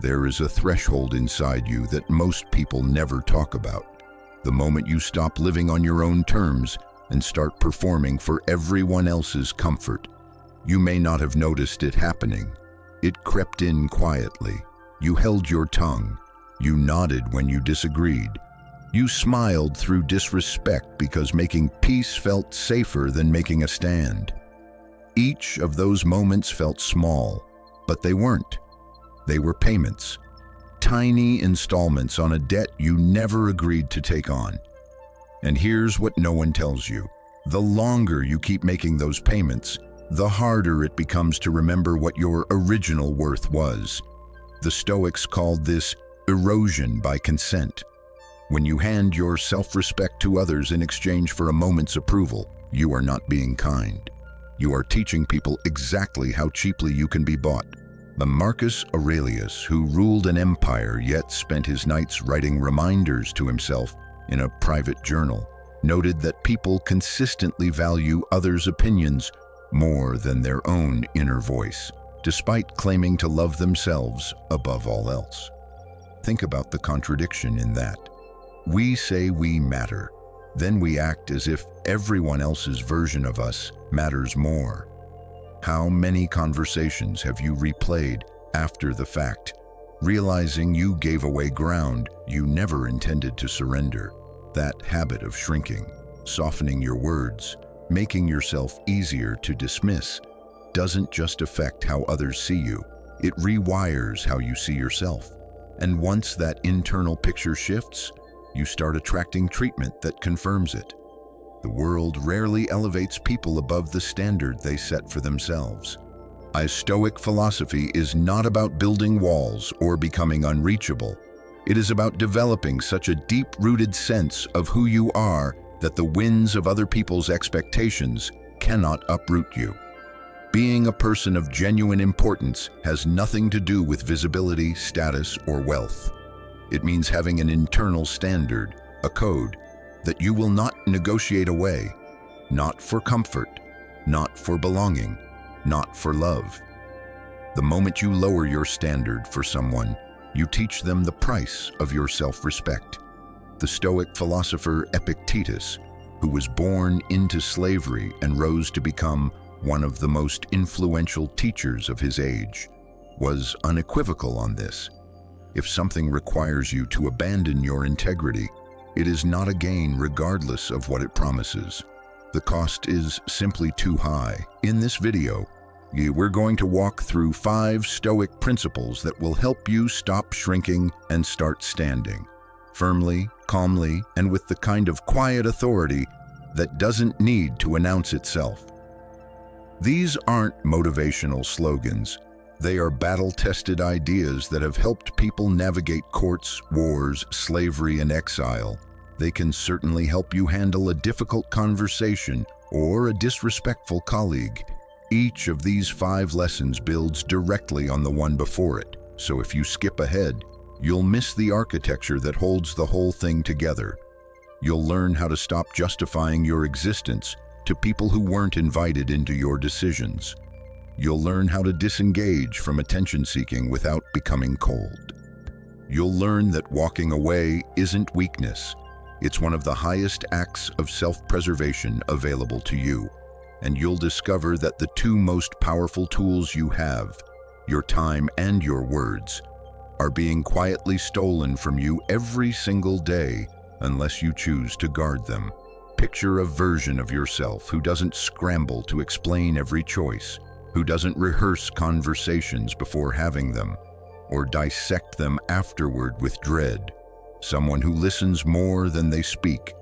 There is a threshold inside you that most people never talk about. The moment you stop living on your own terms and start performing for everyone else's comfort. You may not have noticed it happening. It crept in quietly. You held your tongue. You nodded when you disagreed. You smiled through disrespect because making peace felt safer than making a stand. Each of those moments felt small, but they weren't. They were payments, tiny installments on a debt you never agreed to take on. And here's what no one tells you. The longer you keep making those payments, the harder it becomes to remember what your original worth was. The Stoics called this erosion by consent. When you hand your self-respect to others in exchange for a moment's approval, you are not being kind. You are teaching people exactly how cheaply you can be bought. The Marcus Aurelius, who ruled an empire yet spent his nights writing reminders to himself in a private journal, noted that people consistently value others' opinions more than their own inner voice, despite claiming to love themselves above all else. Think about the contradiction in that. We say we matter, then we act as if everyone else's version of us matters more. How many conversations have you replayed after the fact, realizing you gave away ground you never intended to surrender? That habit of shrinking, softening your words, making yourself easier to dismiss, doesn't just affect how others see you, it rewires how you see yourself. And once that internal picture shifts, you start attracting treatment that confirms it. The world rarely elevates people above the standard they set for themselves. A Stoic philosophy is not about building walls or becoming unreachable. It is about developing such a deep-rooted sense of who you are that the winds of other people's expectations cannot uproot you. Being a person of genuine importance has nothing to do with visibility, status, or wealth. It means having an internal standard, a code, that you will not negotiate away, not for comfort, not for belonging, not for love. The moment you lower your standard for someone, you teach them the price of your self-respect. The Stoic philosopher Epictetus, who was born into slavery and rose to become one of the most influential teachers of his age, was unequivocal on this. If something requires you to abandon your integrity, it is not a gain regardless of what it promises. The cost is simply too high. In this video, we're going to walk through 5 Stoic principles that will help you stop shrinking and start standing. Firmly, calmly, and with the kind of quiet authority that doesn't need to announce itself. These aren't motivational slogans. They are battle-tested ideas that have helped people navigate courts, wars, slavery, and exile. They can certainly help you handle a difficult conversation or a disrespectful colleague. Each of these 5 lessons builds directly on the one before it, so if you skip ahead, you'll miss the architecture that holds the whole thing together. You'll learn how to stop justifying your existence to people who weren't invited into your decisions. You'll learn how to disengage from attention-seeking without becoming cold. You'll learn that walking away isn't weakness. It's one of the highest acts of self-preservation available to you. And you'll discover that the 2 most powerful tools you have, your time and your words, are being quietly stolen from you every single day unless you choose to guard them. Picture a version of yourself who doesn't scramble to explain every choice, who doesn't rehearse conversations before having them, or dissect them afterward with dread. Someone who listens more than they speak,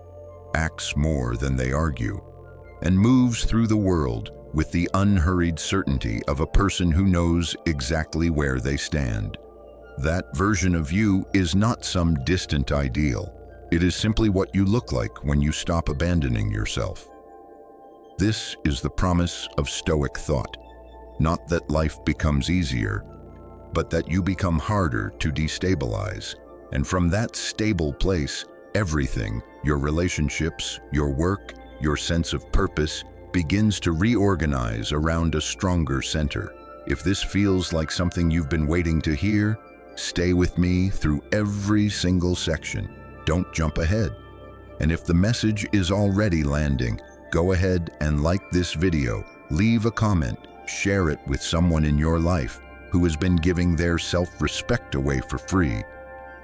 acts more than they argue, and moves through the world with the unhurried certainty of a person who knows exactly where they stand. That version of you is not some distant ideal. It is simply what you look like when you stop abandoning yourself. This is the promise of Stoic thought. Not that life becomes easier, but that you become harder to destabilize. And from that stable place, everything, your relationships, your work, your sense of purpose, begins to reorganize around a stronger center. If this feels like something you've been waiting to hear, Stay with me through every single section. Don't jump ahead. And if the message is already landing, go ahead and like this video, leave a comment, share it with someone in your life who has been giving their self-respect away for free,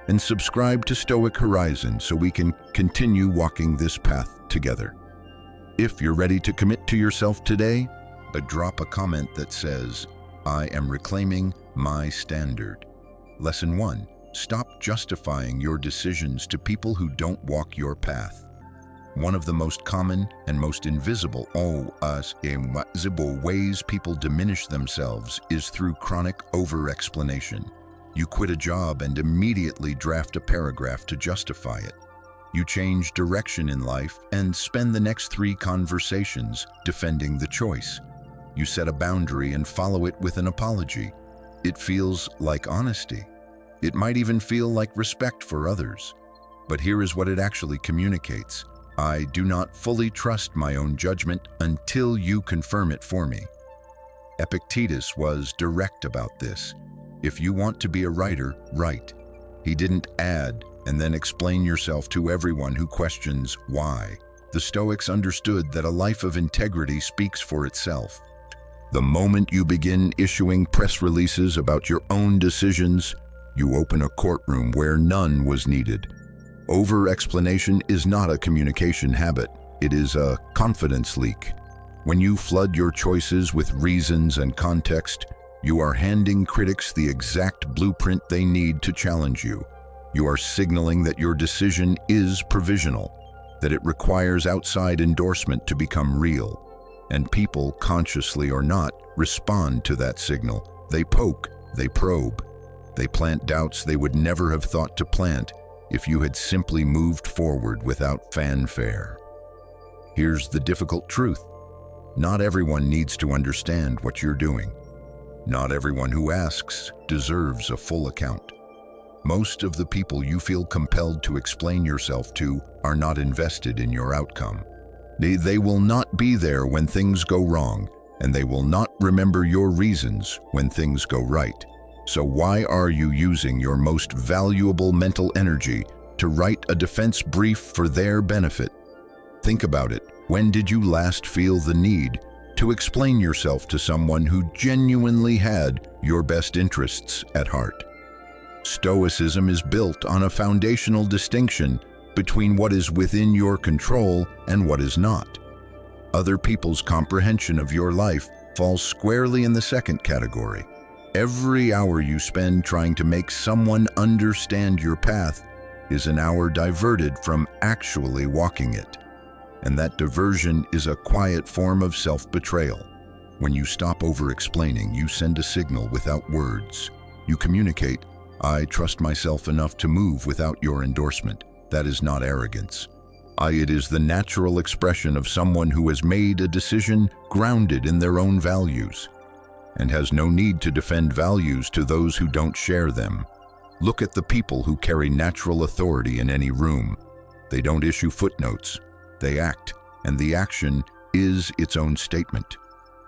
and subscribe to Stoic Horizon so we can continue walking this path together. If you're ready to commit to yourself today, drop a comment that says, "I am reclaiming my standard." Lesson 1. Stop justifying your decisions to people who don't walk your path. One of the most common and most invisible ways people diminish themselves is through chronic over-explanation. You quit a job and immediately draft a paragraph to justify it. You change direction in life and spend the next 3 conversations defending the choice. You set a boundary and follow it with an apology. It feels like honesty. It might even feel like respect for others. But here is what it actually communicates. I do not fully trust my own judgment until you confirm it for me. Epictetus was direct about this. If you want to be a writer, write. He didn't add and then explain yourself to everyone who questions why. The Stoics understood that a life of integrity speaks for itself. The moment you begin issuing press releases about your own decisions, you open a courtroom where none was needed. Over-explanation is not a communication habit, it is a confidence leak. When you flood your choices with reasons and context, you are handing critics the exact blueprint they need to challenge you. You are signaling that your decision is provisional, that it requires outside endorsement to become real. And people, consciously or not, respond to that signal. They poke, they probe, they plant doubts they would never have thought to plant if you had simply moved forward without fanfare. Here's the difficult truth. Not everyone needs to understand what you're doing. Not everyone who asks deserves a full account. Most of the people you feel compelled to explain yourself to are not invested in your outcome. They will not be there when things go wrong, and they will not remember your reasons when things go right. So why are you using your most valuable mental energy to write a defense brief for their benefit? Think about it. When did you last feel the need to explain yourself to someone who genuinely had your best interests at heart? Stoicism is built on a foundational distinction between what is within your control and what is not. Other people's comprehension of your life falls squarely in the second category. Every hour you spend trying to make someone understand your path is an hour diverted from actually walking it. And that diversion is a quiet form of self-betrayal. When you stop over-explaining, you send a signal without words. You communicate, I trust myself enough to move without your endorsement. That is not arrogance. It is the natural expression of someone who has made a decision grounded in their own values and has no need to defend values to those who don't share them. Look at the people who carry natural authority in any room. They don't issue footnotes. They act, and the action is its own statement.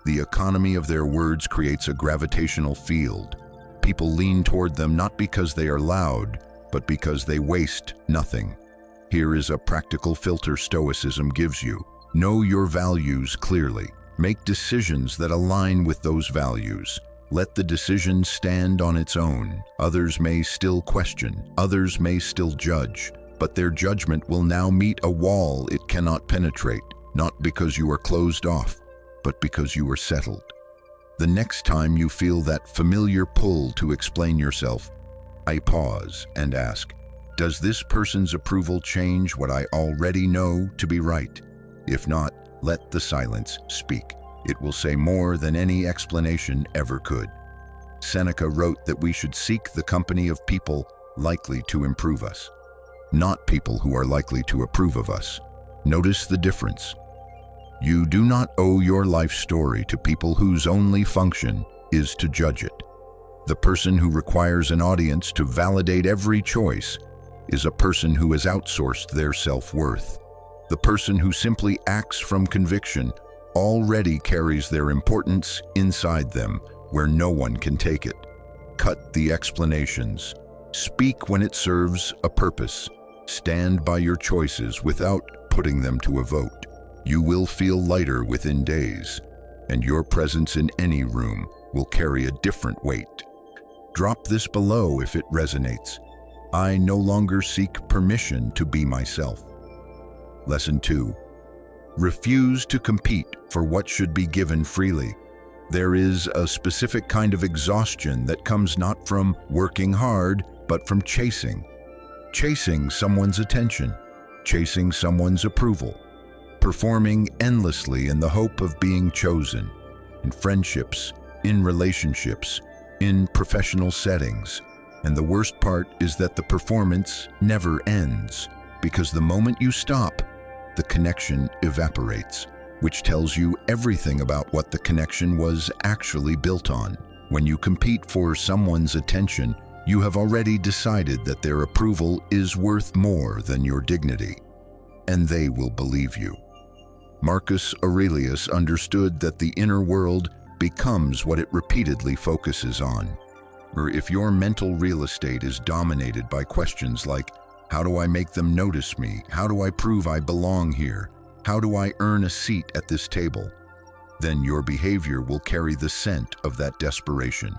The economy of their words creates a gravitational field. People lean toward them not because they are loud, but because they waste nothing. Here is a practical filter Stoicism gives you. Know your values clearly. Make decisions that align with those values. Let the decision stand on its own. Others may still question, others may still judge, but their judgment will now meet a wall it cannot penetrate, not because you are closed off, but because you are settled. The next time you feel that familiar pull to explain yourself, I pause and ask, does this person's approval change what I already know to be right? If not, let the silence speak. It will say more than any explanation ever could. Seneca wrote that we should seek the company of people likely to improve us, not people who are likely to approve of us. Notice the difference. You do not owe your life story to people whose only function is to judge it. The person who requires an audience to validate every choice is a person who has outsourced their self-worth. The person who simply acts from conviction already carries their importance inside them where no one can take it. Cut the explanations. Speak when it serves a purpose. Stand by your choices without putting them to a vote. You will feel lighter within days, and your presence in any room will carry a different weight. Drop this below if it resonates. I no longer seek permission to be myself. Lesson 2. Refuse to compete for what should be given freely. There is a specific kind of exhaustion that comes not from working hard, but from chasing. Chasing someone's attention, chasing someone's approval, performing endlessly in the hope of being chosen, in friendships, in relationships, in professional settings. And the worst part is that the performance never ends, because the moment you stop, the connection evaporates, which tells you everything about what the connection was actually built on. When you compete for someone's attention, you have already decided that their approval is worth more than your dignity, and they will believe you. Marcus Aurelius understood that the inner world becomes what it repeatedly focuses on. Or if your mental real estate is dominated by questions like, how do I make them notice me? How do I prove I belong here? How do I earn a seat at this table? Then your behavior will carry the scent of that desperation.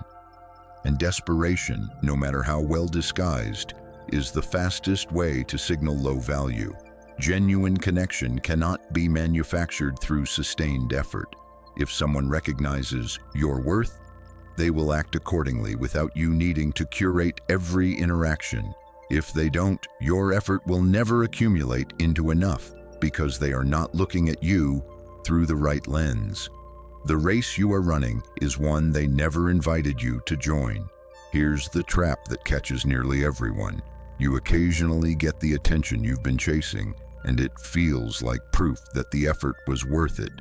And desperation, no matter how well disguised, is the fastest way to signal low value. Genuine connection cannot be manufactured through sustained effort. If someone recognizes your worth, they will act accordingly without you needing to curate every interaction. If they don't, your effort will never accumulate into enough because they are not looking at you through the right lens. The race you are running is one they never invited you to join. Here's the trap that catches nearly everyone. You occasionally get the attention you've been chasing, and it feels like proof that the effort was worth it.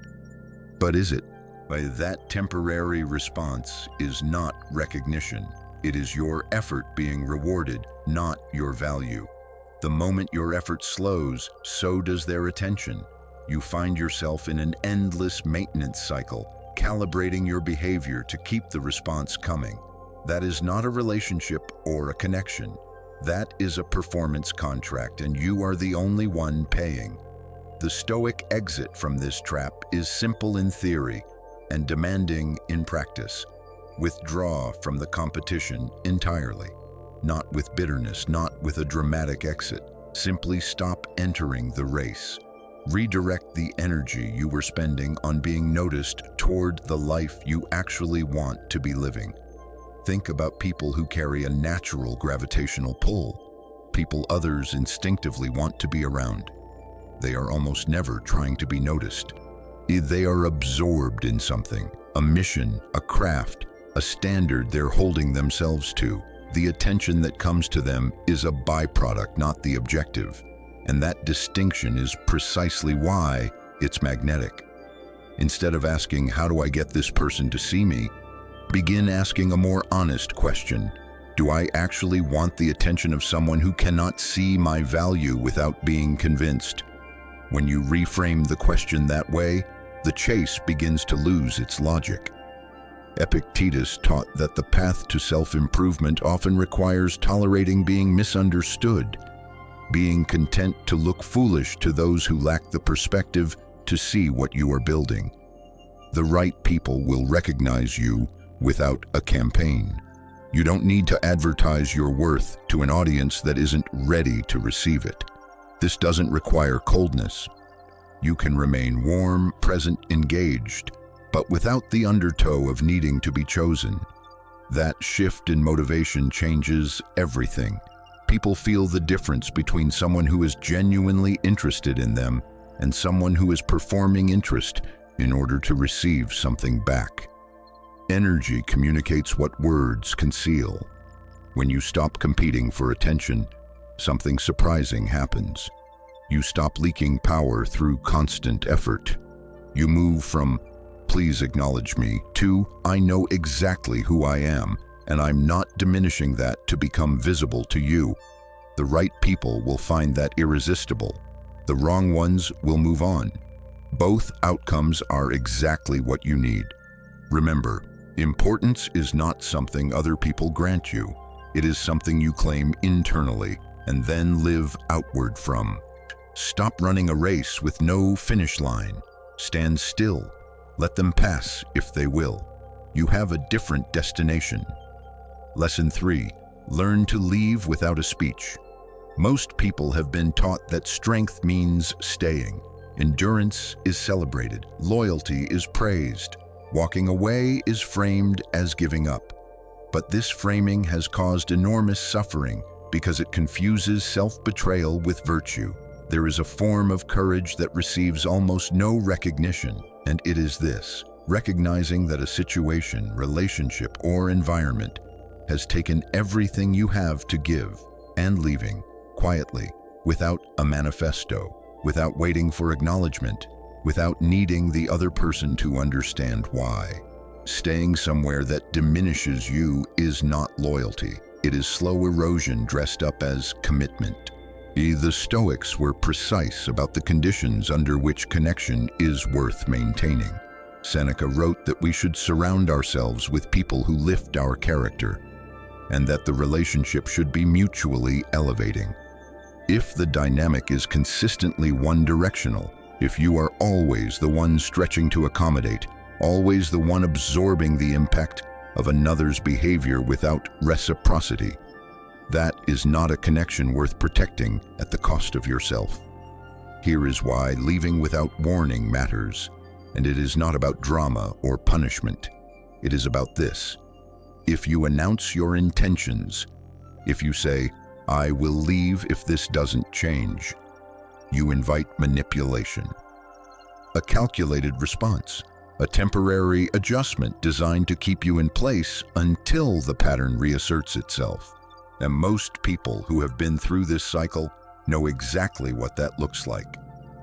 But is it? That temporary response is not recognition. It is your effort being rewarded, not your value. The moment your effort slows, so does their attention. You find yourself in an endless maintenance cycle, calibrating your behavior to keep the response coming. That is not a relationship or a connection. That is a performance contract, and you are the only one paying. The Stoic exit from this trap is simple in theory and demanding in practice. Withdraw from the competition entirely. Not with bitterness, not with a dramatic exit. Simply stop entering the race. Redirect the energy you were spending on being noticed toward the life you actually want to be living. Think about people who carry a natural gravitational pull, people others instinctively want to be around. They are almost never trying to be noticed. They are absorbed in something, a mission, a craft, a standard they're holding themselves to. The attention that comes to them is a byproduct, not the objective. And that distinction is precisely why it's magnetic. Instead of asking, how do I get this person to see me? Begin asking a more honest question. Do I actually want the attention of someone who cannot see my value without being convinced? When you reframe the question that way, the chase begins to lose its logic. Epictetus taught that the path to self-improvement often requires tolerating being misunderstood, being content to look foolish to those who lack the perspective to see what you are building. The right people will recognize you without a campaign. You don't need to advertise your worth to an audience that isn't ready to receive it. This doesn't require coldness. You can remain warm, present, engaged, but without the undertow of needing to be chosen. That shift in motivation changes everything. People feel the difference between someone who is genuinely interested in them and someone who is performing interest in order to receive something back. Energy communicates what words conceal. When you stop competing for attention, something surprising happens. You stop leaking power through constant effort. You move from, please acknowledge me, to, I know exactly who I am, and I'm not diminishing that to become visible to you. The right people will find that irresistible. The wrong ones will move on. Both outcomes are exactly what you need. Remember, importance is not something other people grant you. It is something you claim internally and then live outward from. Stop running a race with no finish line. Stand still. Let them pass if they will. You have a different destination. Lesson 3. Learn to leave without a speech. Most people have been taught that strength means staying. Endurance is celebrated. Loyalty is praised. Walking away is framed as giving up. But this framing has caused enormous suffering because it confuses self-betrayal with virtue. There is a form of courage that receives almost no recognition, and it is this: recognizing that a situation, relationship, or environment has taken everything you have to give, and leaving quietly, without a manifesto, without waiting for acknowledgement, without needing the other person to understand why. Staying somewhere that diminishes you is not loyalty. It is slow erosion dressed up as commitment. The Stoics were precise about the conditions under which connection is worth maintaining. Seneca wrote that we should surround ourselves with people who lift our character, and that the relationship should be mutually elevating. If the dynamic is consistently one-directional, if you are always the one stretching to accommodate, always the one absorbing the impact of another's behavior without reciprocity, that is not a connection worth protecting at the cost of yourself. Here is why leaving without warning matters, and it is not about drama or punishment. It is about this: if you announce your intentions, if you say, "I will leave if this doesn't change," you invite manipulation. A calculated response, a temporary adjustment designed to keep you in place until the pattern reasserts itself. And most people who have been through this cycle know exactly what that looks like.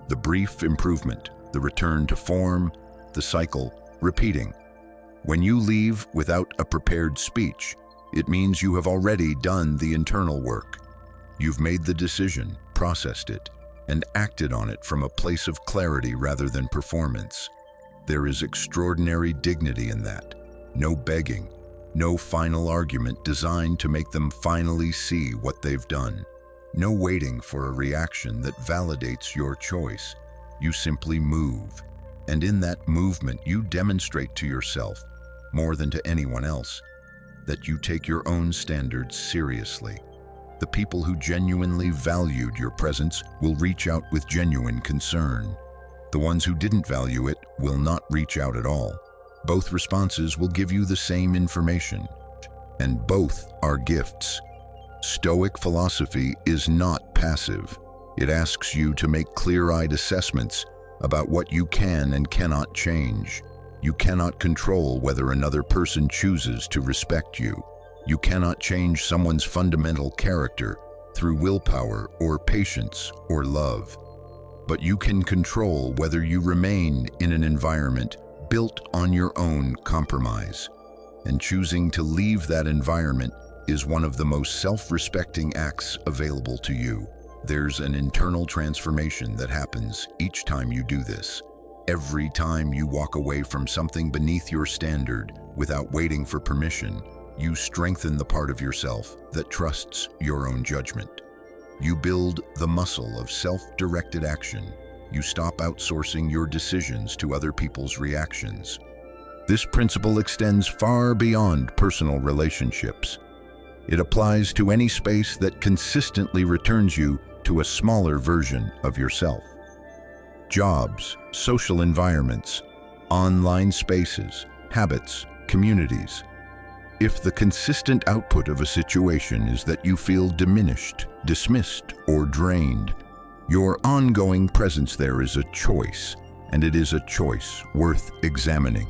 The brief improvement, the return to form, the cycle repeating. When you leave without a prepared speech, it means you have already done the internal work. You've made the decision, processed it, and acted on it from a place of clarity rather than performance. There is extraordinary dignity in that. No begging, no final argument designed to make them finally see what they've done. No waiting for a reaction that validates your choice. You simply move. And in that movement, you demonstrate to yourself, more than to anyone else, that you take your own standards seriously. The people who genuinely valued your presence will reach out with genuine concern. The ones who didn't value it will not reach out at all. Both responses will give you the same information, and both are gifts. Stoic philosophy is not passive. It asks you to make clear-eyed assessments about what you can and cannot change. You cannot control whether another person chooses to respect you. You cannot change someone's fundamental character through willpower or patience or love. But you can control whether you remain in an environment built on your own compromise. And choosing to leave that environment is one of the most self-respecting acts available to you. There's an internal transformation that happens each time you do this. Every time you walk away from something beneath your standard without waiting for permission, you strengthen the part of yourself that trusts your own judgment. You build the muscle of self-directed action. You stop outsourcing your decisions to other people's reactions. This principle extends far beyond personal relationships. It applies to any space that consistently returns you to a smaller version of yourself. Jobs, social environments, online spaces, habits, communities. If the consistent output of a situation is that you feel diminished, dismissed, or drained, your ongoing presence there is a choice, and it is a choice worth examining.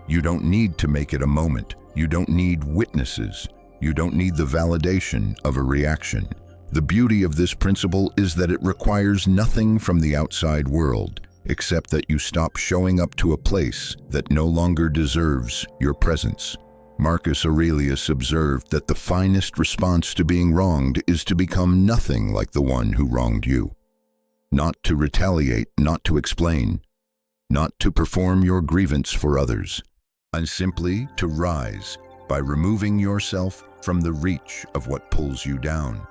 You don't need to make it a moment. You don't need witnesses. You don't need the validation of a reaction. The beauty of this principle is that it requires nothing from the outside world, except that you stop showing up to a place that no longer deserves your presence. Marcus Aurelius observed that the finest response to being wronged is to become nothing like the one who wronged you. Not to retaliate, not to explain, not to perform your grievance for others, and simply to rise, by removing yourself from the reach of what pulls you down.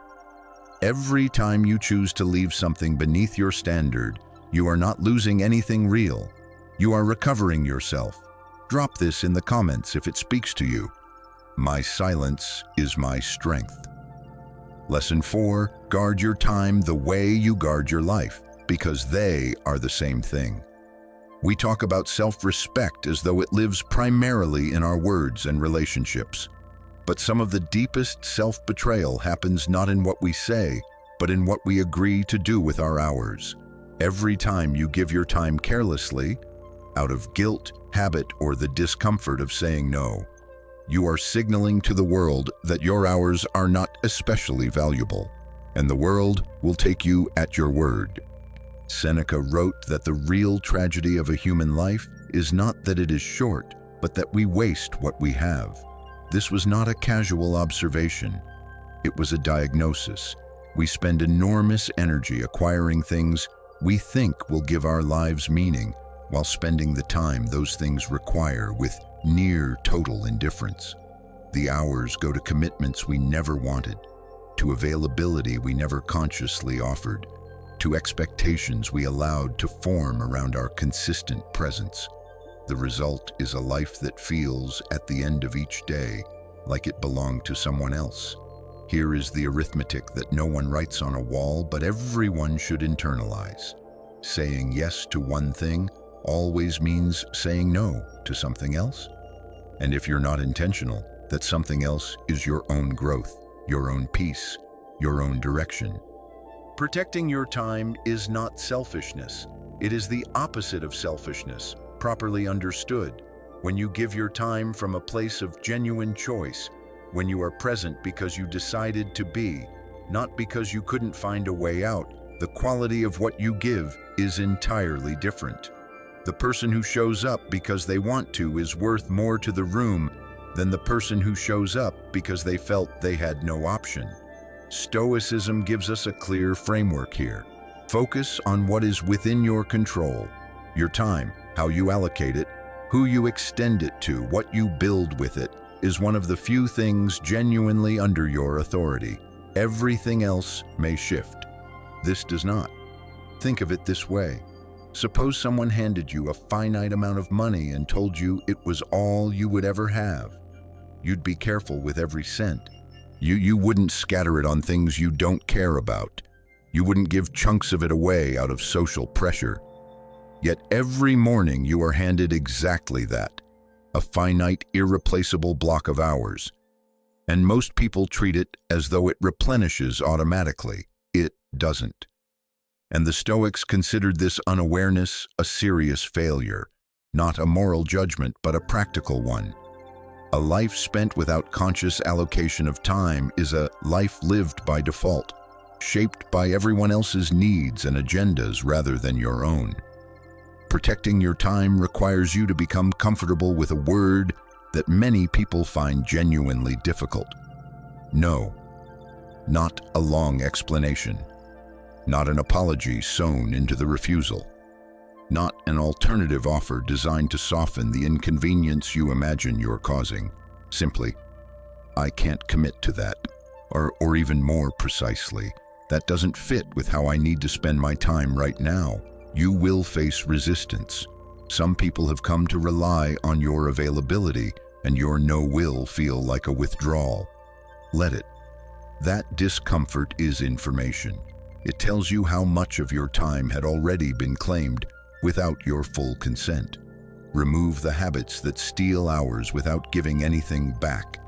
Every time you choose to leave something beneath your standard, you are not losing anything real. You are recovering yourself. Drop this in the comments if it speaks to you. My silence is my strength. Lesson 4, guard your time the way you guard your life, because they are the same thing. We talk about self-respect as though it lives primarily in our words and relationships. But some of the deepest self-betrayal happens not in what we say, but in what we agree to do with our hours. Every time you give your time carelessly, out of guilt, habit, or the discomfort of saying no, you are signaling to the world that your hours are not especially valuable, and the world will take you at your word. Seneca wrote that the real tragedy of a human life is not that it is short, but that we waste what we have. This was not a casual observation. It was a diagnosis. We spend enormous energy acquiring things we think will give our lives meaning, while spending the time those things require with near total indifference. The hours go to commitments we never wanted, to availability we never consciously offered, to expectations we allowed to form around our consistent presence. The result is a life that feels, at the end of each day, like it belonged to someone else. Here is the arithmetic that no one writes on a wall, but everyone should internalize. Saying yes to one thing always means saying no to something else. And if you're not intentional, that something else is your own growth, your own peace, your own direction. Protecting your time is not selfishness. It is the opposite of selfishness, properly understood. When you give your time from a place of genuine choice, when you are present because you decided to be, not because you couldn't find a way out, the quality of what you give is entirely different. The person who shows up because they want to is worth more to the room than the person who shows up because they felt they had no option. Stoicism gives us a clear framework here. Focus on what is within your control. Your time, how you allocate it, who you extend it to, what you build with it, is one of the few things genuinely under your authority. Everything else may shift. This does not. Think of it this way. Suppose someone handed you a finite amount of money and told you it was all you would ever have. You'd be careful with every cent. You wouldn't scatter it on things you don't care about. You wouldn't give chunks of it away out of social pressure. Yet every morning you are handed exactly that, a finite, irreplaceable block of hours. And most people treat it as though it replenishes automatically. It doesn't. And the Stoics considered this unawareness a serious failure, not a moral judgment, but a practical one. A life spent without conscious allocation of time is a life lived by default, shaped by everyone else's needs and agendas rather than your own. Protecting your time requires you to become comfortable with a word that many people find genuinely difficult. No, not a long explanation. Not an apology sewn into the refusal. Not an alternative offer designed to soften the inconvenience you imagine you're causing. Simply, I can't commit to that. Or even more precisely, that doesn't fit with how I need to spend my time right now. You will face resistance. Some people have come to rely on your availability, and your no will feel like a withdrawal. Let it. That discomfort is information. It tells you how much of your time had already been claimed without your full consent. Remove the habits that steal hours without giving anything back.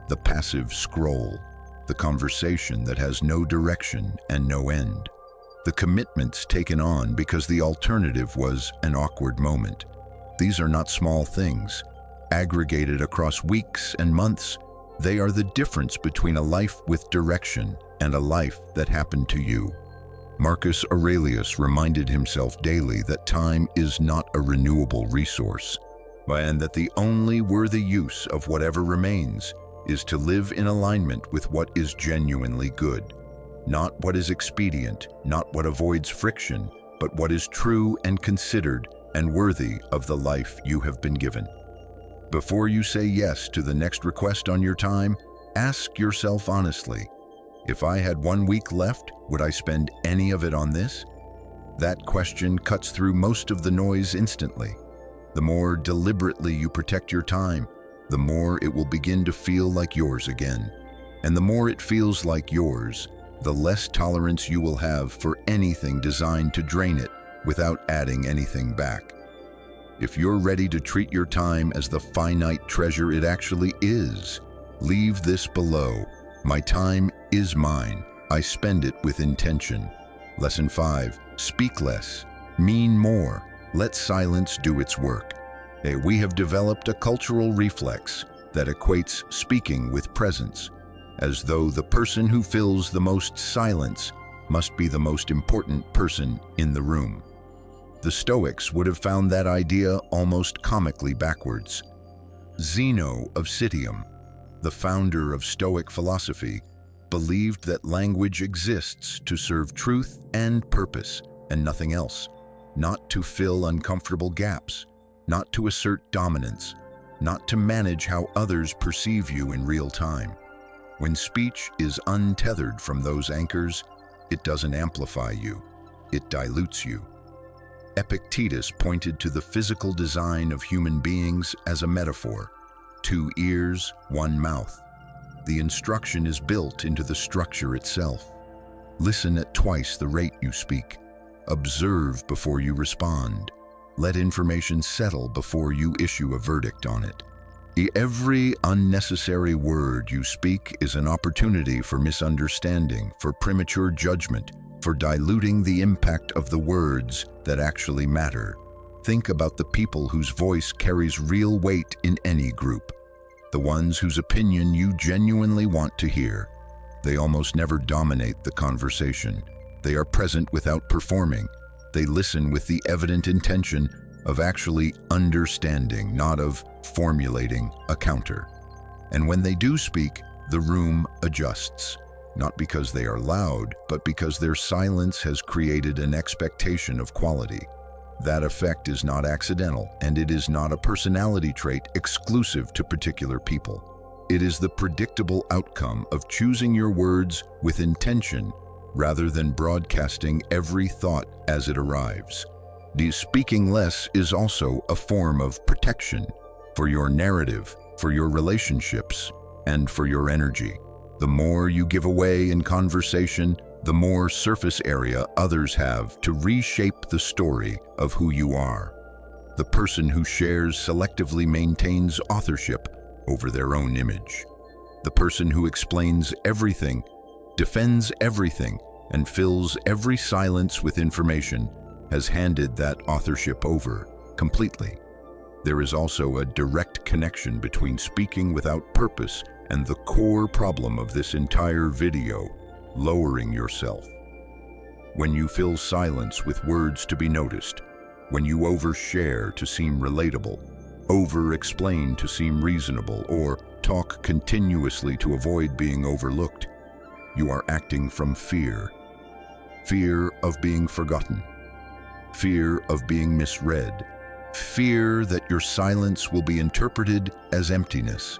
The passive scroll. The conversation that has no direction and no end. The commitments taken on because the alternative was an awkward moment. These are not small things. Aggregated across weeks and months, they are the difference between a life with direction and a life that happened to you. Marcus Aurelius reminded himself daily that time is not a renewable resource, and that the only worthy use of whatever remains is to live in alignment with what is genuinely good. Not what is expedient, not what avoids friction, but what is true and considered and worthy of the life you have been given. Before you say yes to the next request on your time, ask yourself honestly, if I had 1 week left, would I spend any of it on this? That question cuts through most of the noise instantly. The more deliberately you protect your time, the more it will begin to feel like yours again. And the more it feels like yours, the less tolerance you will have for anything designed to drain it without adding anything back. If you're ready to treat your time as the finite treasure it actually is, leave this below. My time is mine. I spend it with intention. Lesson 5. Speak less. Mean more. Let silence do its work. We have developed a cultural reflex that equates speaking with presence, as though the person who fills the most silence must be the most important person in the room. The Stoics would have found that idea almost comically backwards. Zeno of Citium, the founder of Stoic philosophy, believed that language exists to serve truth and purpose and nothing else, not to fill uncomfortable gaps, not to assert dominance, not to manage how others perceive you in real time. When speech is untethered from those anchors, it doesn't amplify you, it dilutes you. Epictetus pointed to the physical design of human beings as a metaphor: 2 ears, 1 mouth. The instruction is built into the structure itself. Listen at twice the rate you speak. Observe before you respond. Let information settle before you issue a verdict on it. Every unnecessary word you speak is an opportunity for misunderstanding, for premature judgment, for diluting the impact of the words that actually matter. Think about the people whose voice carries real weight in any group, the ones whose opinion you genuinely want to hear. They almost never dominate the conversation. They are present without performing. They listen with the evident intention of actually understanding, not of formulating a counter. And when they do speak, the room adjusts, not because they are loud, but because their silence has created an expectation of quality. That effect is not accidental, and it is not a personality trait exclusive to particular people. It is the predictable outcome of choosing your words with intention rather than broadcasting every thought as it arrives. Speaking less is also a form of protection for your narrative, for your relationships, and for your energy. The more you give away in conversation, the more surface area others have to reshape the story of who you are. The person who shares selectively maintains authorship over their own image. The person who explains everything, defends everything, and fills every silence with information has handed that authorship over completely. There is also a direct connection between speaking without purpose and the core problem of this entire video: lowering yourself. When you fill silence with words to be noticed, when you overshare to seem relatable, over-explain to seem reasonable, or talk continuously to avoid being overlooked, you are acting from fear. Fear of being forgotten. Fear of being misread. Fear that your silence will be interpreted as emptiness.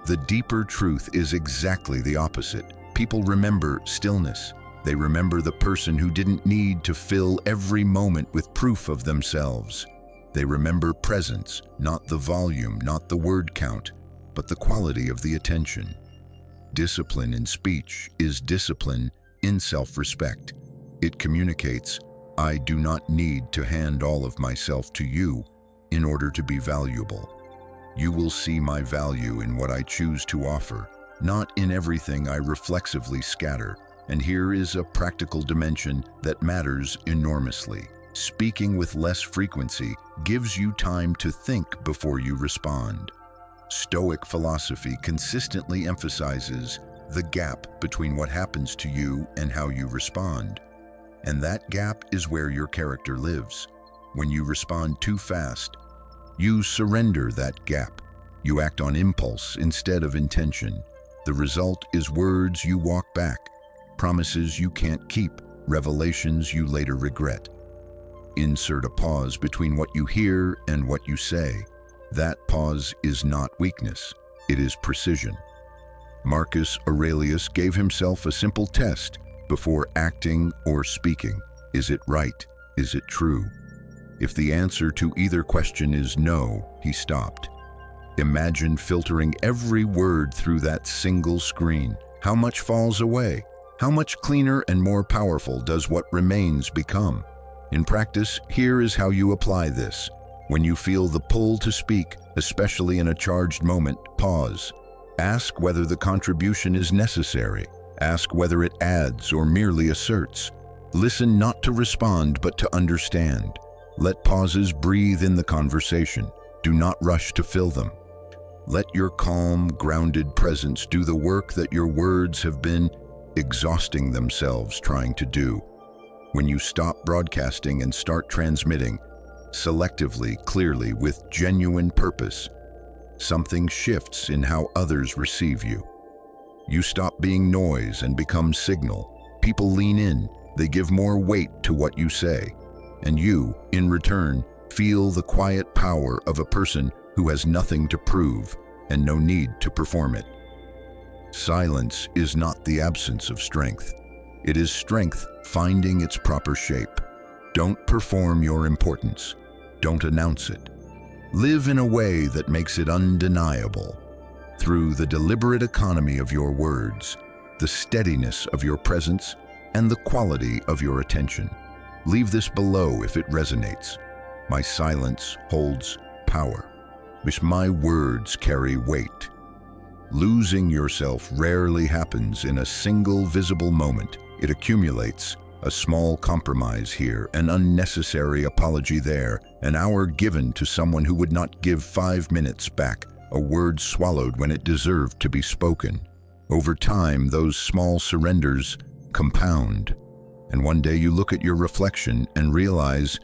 The deeper truth is exactly the opposite. People remember stillness. They remember the person who didn't need to fill every moment with proof of themselves. They remember presence, not the volume, not the word count, but the quality of the attention. Discipline in speech is discipline in self-respect. It communicates, I do not need to hand all of myself to you in order to be valuable. You will see my value in what I choose to offer, not in everything I reflexively scatter. And here is a practical dimension that matters enormously. Speaking with less frequency gives you time to think before you respond. Stoic philosophy consistently emphasizes the gap between what happens to you and how you respond. And that gap is where your character lives. When you respond too fast, you surrender that gap. You act on impulse instead of intention. The result is words you walk back, promises you can't keep, revelations you later regret. Insert a pause between what you hear and what you say. That pause is not weakness, it is precision. Marcus Aurelius gave himself a simple test before acting or speaking. Is it right? Is it true? If the answer to either question is no, he stopped. Imagine filtering every word through that single screen. How much falls away? How much cleaner and more powerful does what remains become? In practice, here is how you apply this. When you feel the pull to speak, especially in a charged moment, pause. Ask whether the contribution is necessary. Ask whether it adds or merely asserts. Listen not to respond, but to understand. Let pauses breathe in the conversation. Do not rush to fill them. Let your calm, grounded presence do the work that your words have been exhausting themselves trying to do. When you stop broadcasting and start transmitting, selectively, clearly, with genuine purpose, something shifts in how others receive you. You stop being noise and become signal. People lean in, they give more weight to what you say, and you, in return, feel the quiet power of a person who has nothing to prove and no need to perform it. Silence is not the absence of strength. It is strength finding its proper shape. Don't perform your importance. Don't announce it. Live in a way that makes it undeniable. Through the deliberate economy of your words, the steadiness of your presence, and the quality of your attention. Leave this below if it resonates. My silence holds power. My words carry weight. Losing yourself rarely happens in a single visible moment. It accumulates. A small compromise here, an unnecessary apology there, an hour given to someone who would not give 5 minutes back, a word swallowed when it deserved to be spoken. Over time, those small surrenders compound, and one day you look at your reflection and realize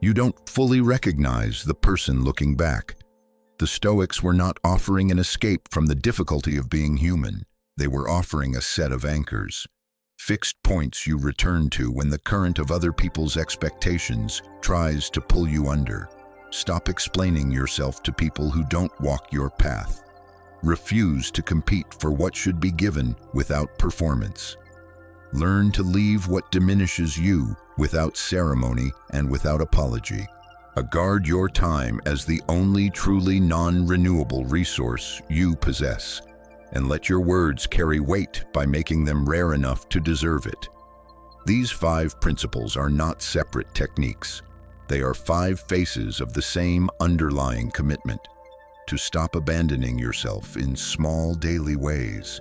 you don't fully recognize the person looking back. The Stoics were not offering an escape from the difficulty of being human. They were offering a set of anchors. Fixed points you return to when the current of other people's expectations tries to pull you under. Stop explaining yourself to people who don't walk your path. Refuse to compete for what should be given without performance. Learn to leave what diminishes you without ceremony and without apology. Guard your time as the only truly non-renewable resource you possess, and let your words carry weight by making them rare enough to deserve it. These 5 principles are not separate techniques. They are 5 faces of the same underlying commitment: to stop abandoning yourself in small daily ways.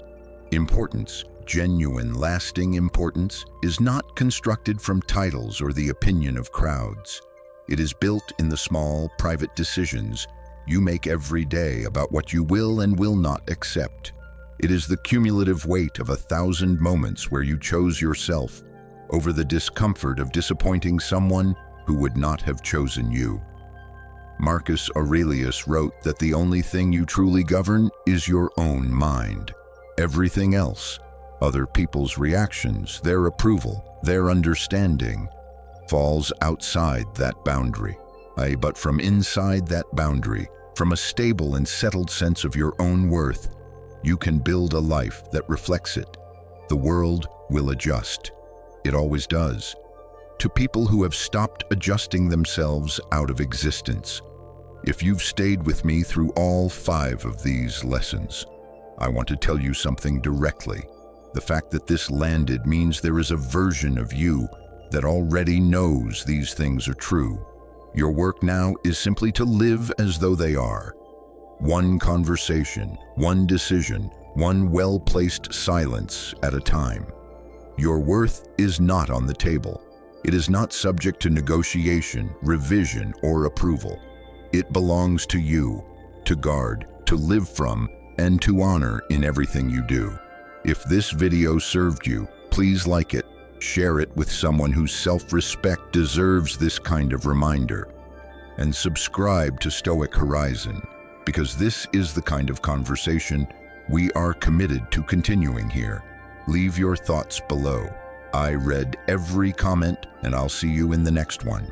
Importance, genuine, lasting importance, is not constructed from titles or the opinion of crowds. It is built in the small, private decisions you make every day about what you will and will not accept. It is the cumulative weight of 1,000 moments where you chose yourself over the discomfort of disappointing someone who would not have chosen you. Marcus Aurelius wrote that the only thing you truly govern is your own mind. Everything else, other people's reactions, their approval, their understanding, falls outside that boundary. But from inside that boundary, from a stable and settled sense of your own worth, you can build a life that reflects it. The world will adjust. It always does. To people who have stopped adjusting themselves out of existence. If you've stayed with me through all 5 of these lessons, I want to tell you something directly. The fact that this landed means there is a version of you that already knows these things are true. Your work now is simply to live as though they are. One conversation, one decision, one well-placed silence at a time. Your worth is not on the table. It is not subject to negotiation, revision, or approval. It belongs to you, to guard, to live from, and to honor in everything you do. If this video served you, please like it. Share it with someone whose self-respect deserves this kind of reminder. And subscribe to Stoic Horizon, because this is the kind of conversation we are committed to continuing here. Leave your thoughts below. I read every comment, and I'll see you in the next one.